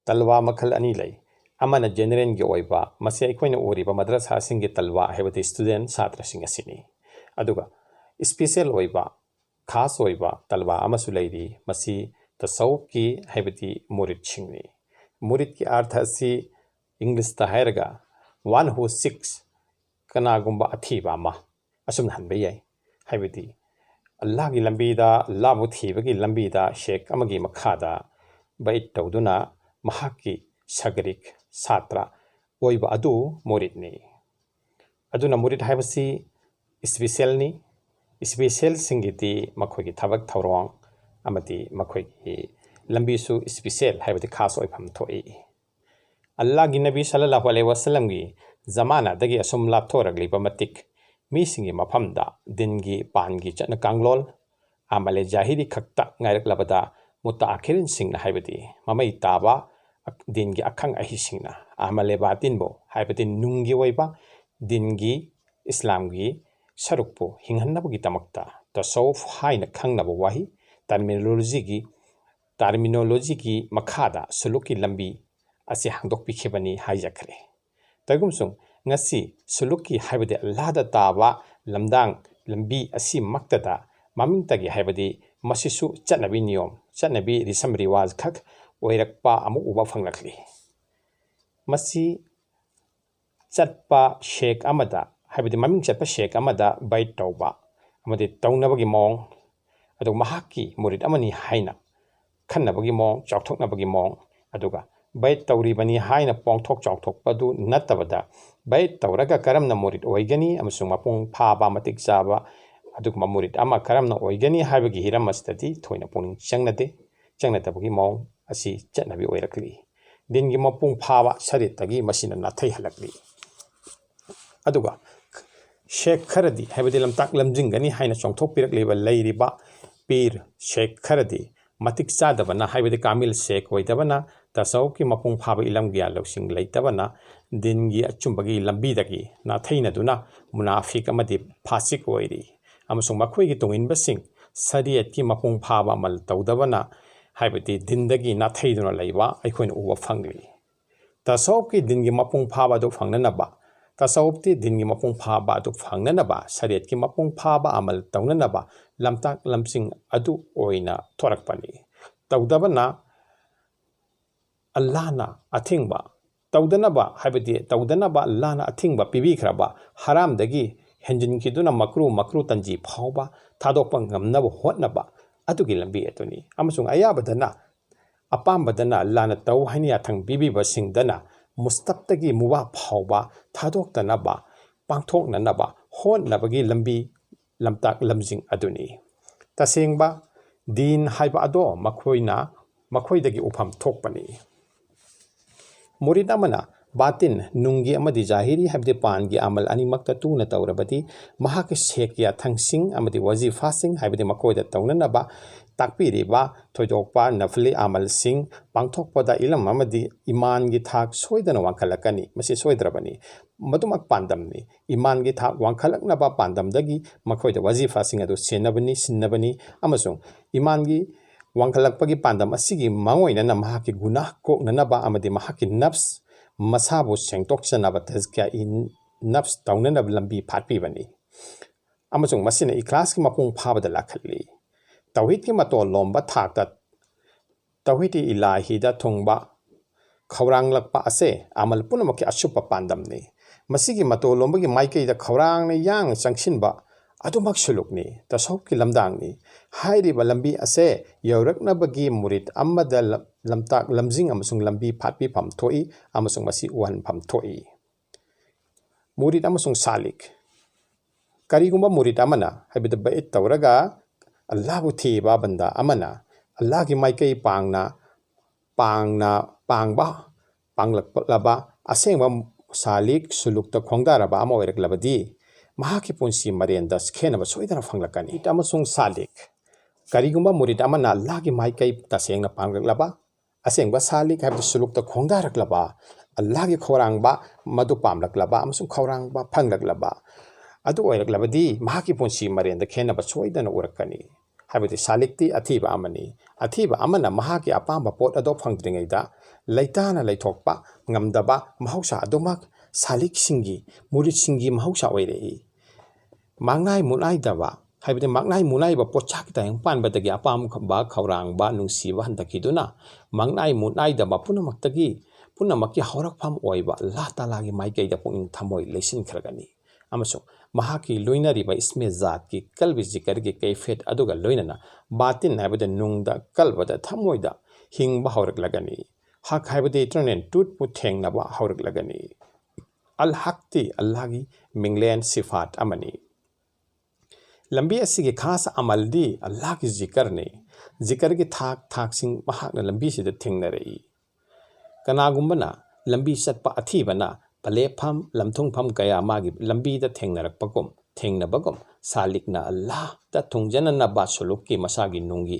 तलवा मखल अनी लई अमना जेनरल गे ओइबा मसे अखोइना ओरिबा मद्रसा सिंगे तलवा हेबति स्टूडेंट छात्र सिंग असिनी अदुगा स्पेशल ओइबा खास ओइबा तलवा अमसु लैरी मसी तसौफ की हेबति मुरिद सिंगनी मुरिद की अर्थ असि इंग्लिश ता हैरगा वन हु सिक्स कनागुंबा अथीबा मा असुम हनबे याई हेबति अल्लाह की लंबीदा अल्लाह बु थीबगी लंबीदा शेख अमगी मखादा बैत तौदुना महाकी सगरिक सात्रा ओइबा अदु मुरिदनी अदुना मुरिद हाइबसी स्पेशलनी स्पेशल सिंगिति मखोगी थबक थौरोंग अमति मखोगी लंबीसु स्पेशल हाइबति खास ओइफम थोई अल्लाह की नबी सल्लल्लाहु अलैहि वसल्लम की जमाना दगी असुम लाथोरगलिबा मतिक मीसिंगी मफमदा दिनगी पानगी चन कांगलोल आमले जाहिरी खक्ता ngairklabada mutaakirin singna haibati mamai taba dingi akhang ahi singna amale batinbo haibati nungi oiba dingi islamgi sarukpo hinghannabugi tamakta tasawuf haina khangnaba wahi terminology gi makhada suluki lambi asi hangdokpikhibani haijakre tagumsung ngasi suluki haibati allahda taba lamdang lambi asi maktada mamingtagi haibati masisu chanabi niyom chanabi risam riwaj khak oirakpa amu uba phanglakli masi chatpa sheikh amada haibati maming chatpa sheikh amada bait tauba amadi taunabagi mong adu mahaki murid amani haina khannabagi mong chawthoknabagi mong aduga bait tauribani haina pongthok chawthokpadu natabada bait tauraga karamna murid oigani amasung mapung phaba matik chaba adugma murid ama karamna oigani haibagi hiramastati thoina puning changnatabagi mong asi chatnabi oirakli dingi mapung phaba saritagi masina nathai halakli aduga sheikh kharadi haibadi lamtak lamjingani haina chongthokpirakliba leiriba pir sheikh kharadi matik chadabana haibadi kamil sheikh oidabana tasawuf ki mapung phaba ilam gya loksing leitabana dingi achumbagi lambidagi nathaina duna munafik amadi phasik oiri amasung makhoi gi tungin sariyat ki mapung phaba mal tawdabana haibati dindagi nathaiduna leiba aikhoin uwa phangli tasawuf ki dingi mapung phaba do phangnanaba tasawuf ti dingi mapung phaba do phangnanaba sariyat ki mapung phaba amal tawnanaba lamtak lamsing adu oina thorakpani tawdabana allahna athingba tawdanaba haibati tawdanaba allahna athingba pibikhraba haram dagi henjin kiduna makru tanji phawba thadokpa ngamnaba hotnaba adugi lambi atuni amasung ayabadana apambadana allahna taw hani athang bibiba singdana mustaqtagi muwa phawba thadoktanaba pangthoknanaba hotnabagi lambi lamtak lamjing aduni tasengba din haiba ado makhoidagi ufam thokpani murid amana batin nungi amadi jahiri habde pan gi amal ani makta tu na tawrabati mahak shekya thangsing amadi wazifa sing habde makoida tawnana ba takpiri ba thoidokpa nafli amal sing pangthokpada ilam amadi iman gi thak soidana wangkhalakani masi soidrabani madumak pandamni iman gi thak wangkhalakna ba pandam dagi makoida wazifa sing adu senabani sinnabani amasung iman gi wangkhalakpagi pandam asigi mangoina na mahaki gunah koknanaba amadi mahaki nafs masabu sengtoksanaba tazkiya in nafs tawnanaba lambi phatpibani amasung masina ikhlas ki mapung phabada lakhalli tawhid ki matol lomba thakta tawhid ilahi da thungba khawrang lakpa ase amal punamaki ashupa pandamni masigi matol lomba ki maikei da khawrang ne yang changsinba adumak sulukni tasawuf ki lamdangni hairiba lambi ase yauraknabagi murid amada lamtak lamjing amasung lambi phatpi pham thoi amasung masi uhan pham thoi murid amasung salik karigumba murid amana habida bait tawraga allah bu thiba banda amana allah ki maikai pangba panglakpa asengba salik sulukta khongdaraba ama oiraklabadi mahaki punsi marienda skhenaba soidana phanglakani itamasung salik karigumba murid amana allah ki maikai tasengna panglaklaba asengba salik habda sulukta khongdaraklaba allah ki khorangba madu pamlaklaba amasung khorangba phanglaklaba adu oiraklabadi mahaki punsi marienda khenaba soidana urakani हाइबदि सालिकती अथीबा अमनी अथीबा Amna महाकी अपाम pot अदो फंगद्रिङैदा लैताना लैथोकपा ngamdaba mahausa adumak salik singi murit singi mahausa oirei mangnai munai daba haibde mangnai munai ba pochak ta yang pan badagi apam ba khaurang ba nungsi ba handaki duna mangnai munai daba punamakta punamaki haurak pham oiba Allah taala gi mai kai da pung thamoi lesin khragani amaso mahaki loinari ba isme zat ki kalbi zikar gi kaifet aduga loinana batin haibde nungda kalbada thamoida hing ba haurak lagani hak haibde tranen tut pu theng na ba haurak lagani al hakti Allah gi minglen sifat amani lambi asigi khas amaldi Allah ki zikar gi thak sing mahak na lambi si da thengna rei kanagumbana lambi satpa athibana pale pham lamthung pham kaya magi lambi da thengnabagum salikna Allah ta thungjana na ba sulukki masagi nungi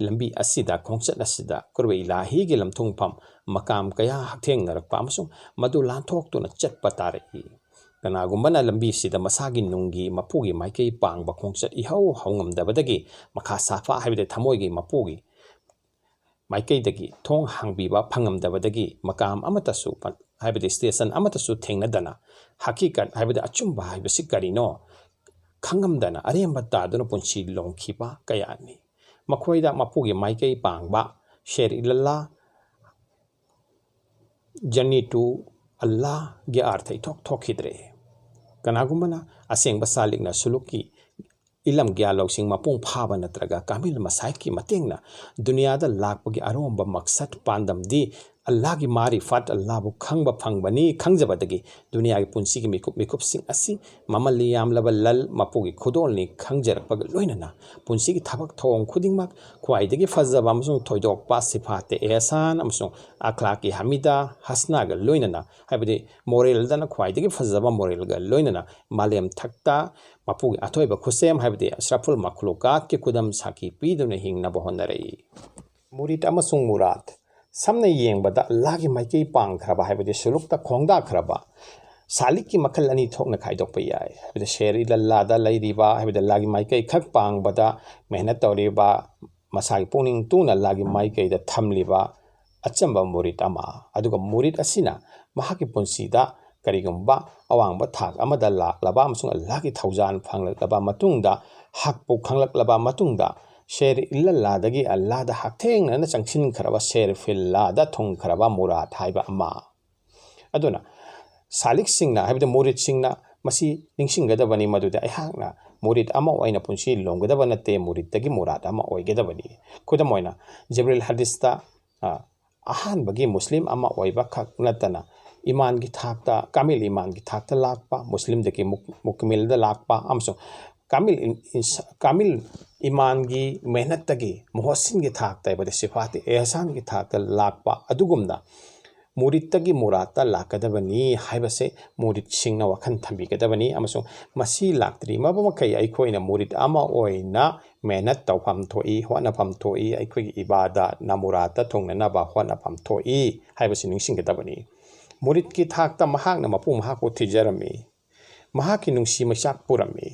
lambi asida khongchat asida kurwe ilahi gi lamthung pham makam kaya thengnarak pa amsung madu lanthok tu na chatpa tare kanagumbana lambi sida masagi nungi mapugi maikei pangba khongchat ihau haungamdabadagi makha safa haibide thamoigi mapugi maikei dagi thong hangbiba phangamdabadagi makam amatasu haibide station amatasu thengnadana hakikat haibide achumba haibasi karino khangamdana aremba taduna punchi longkhiba kayani makhoida mapugi maikei pangba share ilalla journey to Allah ge arthai thok hidre kanagumbana aseng basalikna suluki ilam gyalok sing mapung phaba natraga kamil masai ki matengna dunia da lakpagi aromba maksat pandam di Allah gi mari fat Allah bu khangba phangbani khangjabadagi dunia gi punsi gi mikup sing asi mamali yam lal mapugi khudol ni khangjarakpag loinana punsi gi thabak thong khudingmak khwaidagi fazaba amsung thoidok pa sifate ehsan amsung akhlaq ki hamida hasna ga loinana haibadi moral dana khwaidagi fazaba moral ga loinana malem thakta mapugi athoiba khusem haibadi asraful makhlukat ki kudam saki piduna hingna bohonarei murid amasung murad samna yengbada lagi maikei pang khraba haibadi sulukta khongda khraba saliki makhal ani thokna khaidok pa yai haibadi sheri lalla da lairiba haibadi lagi maikei khak pang bada mehnat toriba masagi puning tuna lagi maikei da thamliba achamba murid ama aduga murid asina mahaki punsida karigumba awangba thak amada laba amsung lagi thaujan phanglaba matungda hakpu khanglaba matungda share illalla dagi Allah da haktheng na changsin kharaba share filla da thong kharaba murad haiba ama aduna salik singna haibda murid singna masi ningsingada bani maduda aihakna murid ama oina punsi longada banate murid tagi murad ama oigeda bani kudamoina jibril hadista ahan bagi muslim ama oiba khak natana iman gi thakta kamil iman gi thakta lakpa muslim deki mukmil da lakpa amso kamil iman gi mehnat tagi muhsin gi thakta ibade sifati ehsan gi thakta lakpa adugumna murid tagi murata lakadabani haibase murid singna wakhan thambi kadabani amso masi laktri mabama kai aikoina murid ama oina mehnat tawpham thoi hwana pham thoi aikoi ibada na murata thongna na ba hwana pham thoi haibase ningsing kadabani murid ki thakta mahak na mapu mahak ko thijarami mahak ki nungsi machak purami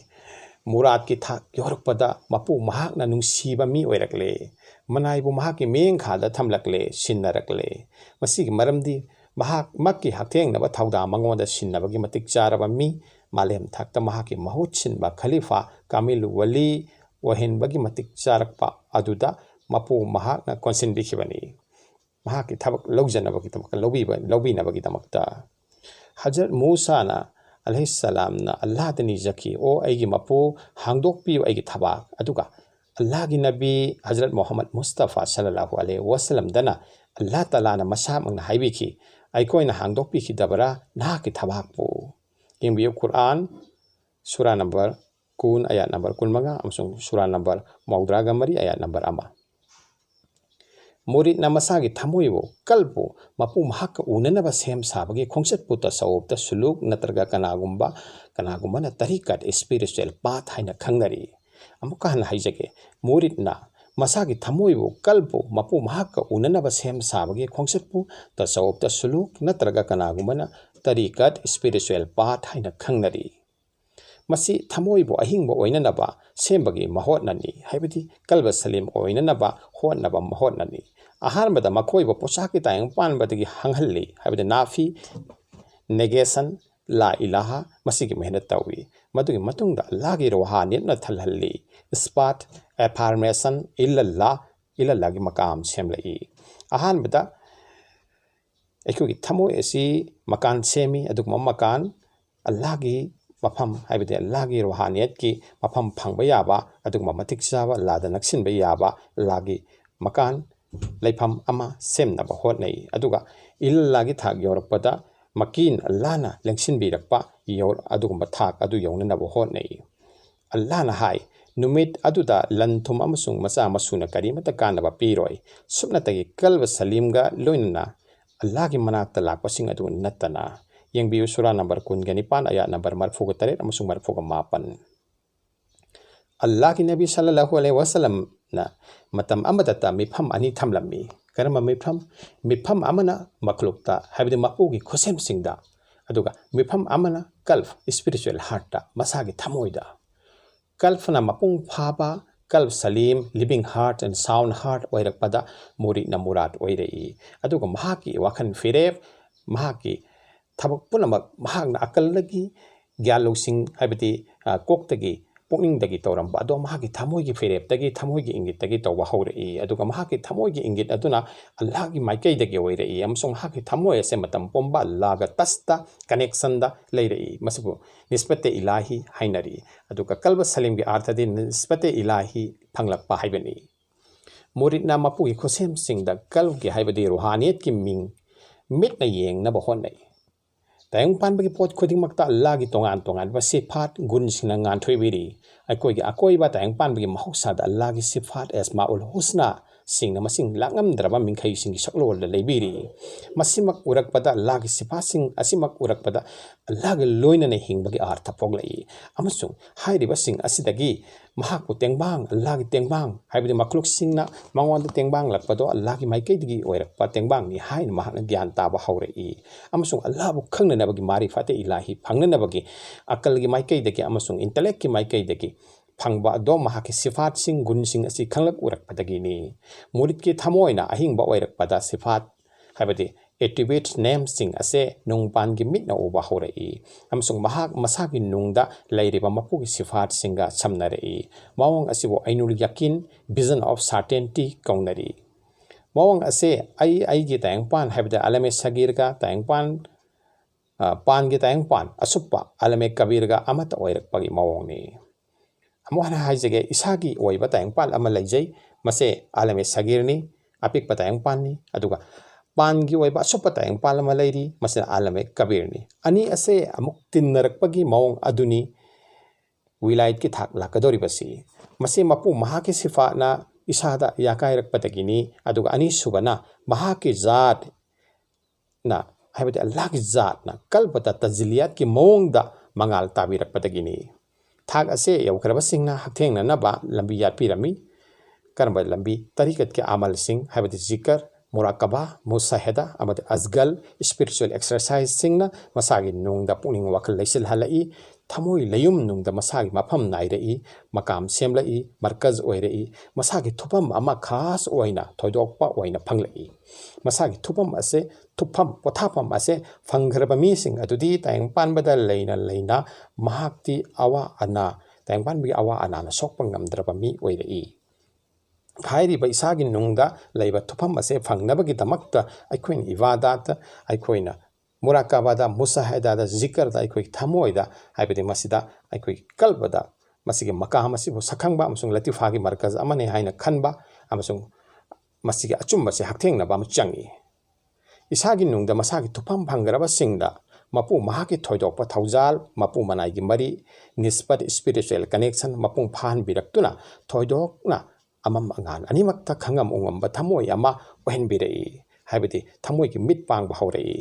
murad ki thak yorpada mapu mahak na nungsi ba mi oirakle manai bu mahak ki meng khada thamlakle sinnarakle masi ki maramdi mahak makki haktheng na ba thauda mangonda sinnabagi matik charaba mi malem thakta mahak ki mahut sin ba khalifa kamil wali wahin bagi matik charakpa aduda mapu mahak na consent dikhibani mahaki thabak lawjanabagi tamak lawbinabagi tamakta Hazrat Musa na alayhi salam na Allah tani zaki o aigi mapu hangdok pi aigi thabak aduga Allah gi nabi Hazrat Muhammad Mustafa sallallahu alaihi wasallam dana Allah taala na masam ang haibiki ai koina hangdok pi khidabara na ki thabak pu imbi Quran surah number kun ayat number kun manga amsung surah number maudra gamari ayat number ama murid na masagi thamoibo kalpo mapu mahak unanaba sem sabagi khongchat puta sawopta suluk natraga kanagumba na tarikat spiritual path haina khangnari amuka han haijake murid na masagi thamoibo kalpo mapu mahak unanaba sem sabagi khongchat pu ta sawopta suluk natraga kanagumba na tarikat spiritual path haina khangnari Masih थमोइबो अहिंबो ओइननबा सेमबगी महोत्ननी हाइबदी club Salim ओइननबा होत्नबा महोत्ननी अहानबदा मखोइबो पोशाकी Tayang पानबदगी हंगहल्ली हाइबदी नाफी negation ला इलाहा मसीगी मेहनत Tawi मदुगी मतुंगदा अल्लाहगी रूहानियत थलहल्ली spot affirmation इल्लागी मकाम सेमलई अहानबदा थमोई असी मकान semi अदुगम मकान अल्लाहगी मफम हाइबदे अल्लाहगी रूहानियत की मफम फंगब याबा अदुगम मतिक चाबा लादा नक्सिनब याबा अल्लाहगी मकान लेफम अमा सेमनबा होत्नई अदुगा इल्लागी थाक यौरपदा मकीन अल्लाहना लेंसिनबिरकपा यौर अदुगम थाक अदु यौननबा होत्नई अल्लाहना हाय नुमित अदुदा लंथुम अमसुंग मचा मसुना करीमता कानबा पीरोय सुपनतगी कल्ब सलीमगा लोइनना अल्लाह की मनाक्ता लाकपसिंग अदु नत्तना यंगबियु सूरा नंबर 19 आयत नंबर 43 अमसुंग 44 अल्लाह की नबी सल्लल्लाहु अलैहि वसल्लम ना मतम अमदता मिफम अनि थमलम्मी करम मिफम अमना मखलुकता हाइबदे मपुगी खुसेम सिंगदा अदुगा मिफम अमना कल्फ स्पिरिचुअल हार्टा मसागी थमोइदा कल्फना मपुंग फाबा कल्ब सलीम living heart and sound heart ओइरकपदा मुरीना मुराद ओइरई अदुगा महाकी वाखन फिरेब महाकी थबक पुनमक महाकना अकलगी ग्यान लौसिंग हाइबदी कोक्तगी पुनिंगदगी तौरंबा अदो महाकी थमोइगी फिरेबदगी थमोइगी इंगितदगी तौबा हौरई अदुगा महाकी थमोइगी इंगित अदुना अल्लाहगी माइकैदगी ओइरई अमसुंग हाकी थमोइ असे मतम पोंबा अल्लाहगा तस्ता कनेक्शनदा लेरई मसबु निस्बते इलाही हाइनरी अदुगा कल्ब सलीम की अर्थदि निस्बते इलाही फंगलकपा हाइबनी मुरिदना मपुगी खुसेम सिंगदा कल्ब की हाइबदी रूहानियत की मिंग मिटना येंगनबा होनई तायंग पानबगी पोट खुदिंगमक्ता अल्लाहगी तोंगान सिफात गुण सिंगना nganthoi अकोइगी अकोइबा तायंग पानबगी महौसादा अल्लाहगी सिफात एस्माउल हुस्ना सिंगना मसिंग लांगमद्रबा मिंखै सिंगी सकलोल लेबिरी मसिमक उरकपदा अल्लाहगी सिफात सिंग असिमक उरकपदा अल्लाहगी लोइनने हिंगबगी अर्थ फोगलई अमसुंग हाइरिबा सिंग असिदगी महाकु तेंगबांग अल्लाहगी तेंगबांग हाइबदी मखलुक सिंगना मंगोंद तेंगबांग लकपदो अल्लाहगी माइकैदगी ओइरकपा तेंगबांग नि हाइन महान ज्ञान ताबा हौरई अमसुंग अल्लाहबु खंगननबगी मारिफाते इलाही फंगननबगी अकलगी माइकैदगी अमसुंग इंटेलेक्ट की माइकैदगी फंगबा दो महाकी सिफात सिंग गुण सिंग असि खंगलक उरकपदगिनी मुरिद की थमोइना अहिंगबा ओइरकपदा सिफात हाइबदी एट्रिब्यूट नेम सिंग असे नुंगपान की मिटना उबा हौरई अमसुंग महाक मसाकी नुंगदा लैरिबा मपुगी सिफात सिंगा समनरई मवंग असिबो ऐनुल यकिन विजन ऑफ सर्टेनिटी कौनरी मवंग असे आई की तायंगपान हाइबदा अलमे सगीरगा तायंगपान पान की तायंगपान असुप्पा अलमे कबीरगा अमत ओइरकपगी मवंगनी अमोहना हाइजगे इसागी ओइबा तायंगपान अमा लैजै मसे अलमे सगीरनी अपिक तायंगपाननी अदुगा पानगी ओइबा असुप्पा तायंगपान अमा लैरी मसे अलमे कबीरनी अनि असे अमुक तिन्नरकपगी मवंग अदुनी विलायत की थाक लाकदोरिबसी मसे मपु महाकी सिफाना इसादा याकायरकपदगिनी अदुगा अनि सुबना महाकी जात ना हाइबदि अल्लाहगी जात ना कल्पता तजलियात की मवंगदा मंगाल ताबिरकपदगिनी थाक असे यौखरबसिंगना हथेंगननबा लंबी यापिरमी करंब लंबी तरीकत के अमल सिंग हाइबदि जिकर मुराकबा मुसाहिदा अमद अजगल स्पिरिचुअल एक्सरसाइज सिंगना मसागी नुंगदा पुनिंग वखल लैसिल हलई थमोई लयुम नुंगदा मसागी मफम नाइरई मकाम सेमलई मरकज ओइरई मसागी थुपम अमा खास ओइना थोइदोकपा ओइना फंगलई मसागी थुपम असे थुपम पोथापम असे फंगरबा मीसिंग अदुदी तायंग पानबदा लेना महाक्ति अवा अना तायंग पानबी अवा अना सोकपा ngamद्रबा मी ओइरई हाइरिबा इसागी नुंगदा लैबा थुपम असे फंगनबगिदमक्ता अखोइन इबादत अखोइन मुराकाबादा मुसाहिदादा जिकरदा अखोइ थमोइदा हाइबदि मसिदा अखोइ कल्बदा मसिगे मकाम असिबु सखंगबा अमसुंग लतिफागी मरकज अमने हाइना खनबा अमसुंग मसिगे अचुम्बसे हक्थेंगनबा चंगी इसागी नुंगदा मसागी थुपम फंगरबा सिंगदा मपु महाकी थोइदोकपा थौजाल मपु मनाइगी मरी निस्बत स्पिरिचुअल कनेक्शन मपुंग फान बिरक्तुना थोइदोकना अमम अंगान अनिमक्ता खंगम उंगम थमोय अमा ओहनबिरई हाइबदि थमोय की मिट पांग बहौरई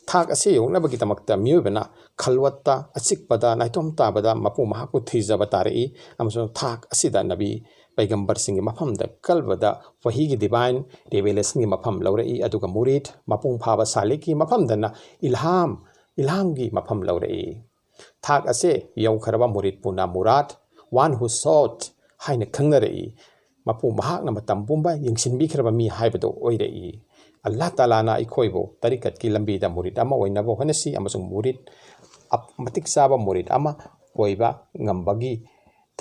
थाक असे योगनबगिदमक्ता मियोबना खलवत्ता अचिकपदा नाइतोम ताबदा मपु महाकु थीजब तारई अमसो थाक असिदा नबी पैगंबर सिंह मफमदा कलबदा वहीगी डिवाइन रेवेलेशन की मफम लौरई अदुगा मुरीद मपुंग फाबा साले की मफमदना इल्हाम की मफम लौरई ꯊꯥꯛ ꯑꯁꯦ ꯌꯧꯈ꯭ꯔꯕ ꯃꯨꯔꯤꯠ ꯄꯨꯅ ꯃꯨꯔꯥꯗ ꯋꯥꯟ ꯍꯨ ꯁꯣꯠ ꯍꯥꯏꯅ ꯈꯪꯅꯔꯛꯏ ꯃꯄꯨ ꯃꯍꯥꯛꯅ ꯃꯇꯝ ꯄꯨꯝꯕ ꯌꯦꯡꯁꯤꯟꯕꯤꯈ꯭ꯔꯕ ꯃꯤ ꯍꯥꯏꯕꯗꯨ ꯑꯣꯏꯔꯛꯏ ꯑꯜꯂꯥꯍ ꯇꯥꯂꯥꯅ ꯑꯩꯈꯣꯏꯕꯨ ꯇꯔꯤꯀꯠꯀꯤ ꯂꯝꯕꯤꯗ ꯃꯨꯔꯤꯠ ꯑꯃ ꯑꯣꯏꯅꯕ ꯍꯣꯠꯅꯁꯤ ꯑꯃꯁꯨꯡ ꯃꯨꯔꯤꯠ ꯃꯇꯤꯛ ꯆꯥꯕ ꯃꯨꯔꯤꯠ ꯑꯃ ꯑꯣꯏꯕ ꯉꯝꯕꯒꯤ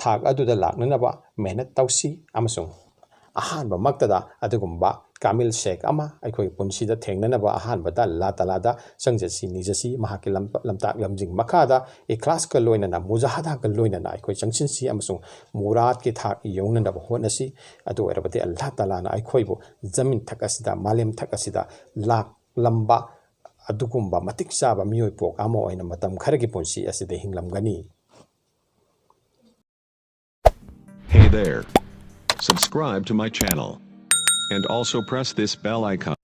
ꯊꯥꯛ ꯑꯗꯨꯗ ꯂꯥꯛꯅꯅꯕ ꯃꯦꯍꯅꯠ ꯇꯧꯁꯤ ꯑꯃꯁꯨꯡ ꯑꯍꯥꯟꯕ ꯃꯛꯇꯗ ꯑꯗꯨꯒꯨꯝꯕ ꯀꯥꯃꯤꯜ ꯁꯦꯛ ꯑꯃ ꯑꯩꯈꯣꯏ ꯄꯨꯟꯁꯤꯗ ꯊꯦꯡꯅꯅꯕ ꯑꯍꯥꯟꯕꯗ ꯑꯜꯂꯥꯍ ꯇꯥꯂꯥꯗ ꯆꯪꯖꯁꯤ ꯅꯤꯖꯁꯤ ꯃꯍꯥꯛꯀꯤ ꯂꯝꯇꯥꯛ ꯂꯝꯖꯤꯡ ꯃꯈꯥꯗ ꯏꯈ꯭ꯂꯥꯁꯀ ꯂꯣꯏꯅꯅ ꯃꯨꯖꯥꯍꯗꯥꯒ ꯂꯣꯏꯅꯅ ꯑꯩꯈꯣꯏ ꯆꯪꯁꯤꯟꯁꯤ ꯑꯃꯁꯨꯡ ꯃꯨꯔꯥꯗꯀꯤ ꯊꯥꯛ ꯌꯧꯅꯅꯕ ꯍꯣꯠꯅꯁꯤ ꯑꯗꯨ ꯑꯣꯏꯔꯕꯗꯤ ꯑꯜꯂꯥꯍ ꯇꯥꯂꯥꯅ ꯑꯩꯈꯣꯏꯕꯨ ꯖꯃꯤꯟ ꯊꯛ ꯑꯁꯤꯗ ꯃꯥꯂꯦꯝ ꯊꯛ ꯑꯁꯤꯗ ꯂꯥꯛꯂꯝꯕ ꯑꯗꯨꯒꯨꯝꯕ ꯃꯇꯤꯛ ꯆꯥꯕ ꯃꯤꯑꯣꯏ ꯄꯣꯛ ꯑꯃ ꯑꯣꯏꯅ ꯃꯇꯝ ꯈꯔꯒꯤ ꯄꯨꯟꯁꯤ ꯑꯁꯤꯗ ꯍꯤꯡꯂꯝꯒꯅꯤ. Hey there. Subscribe to my channel. And also press this bell icon.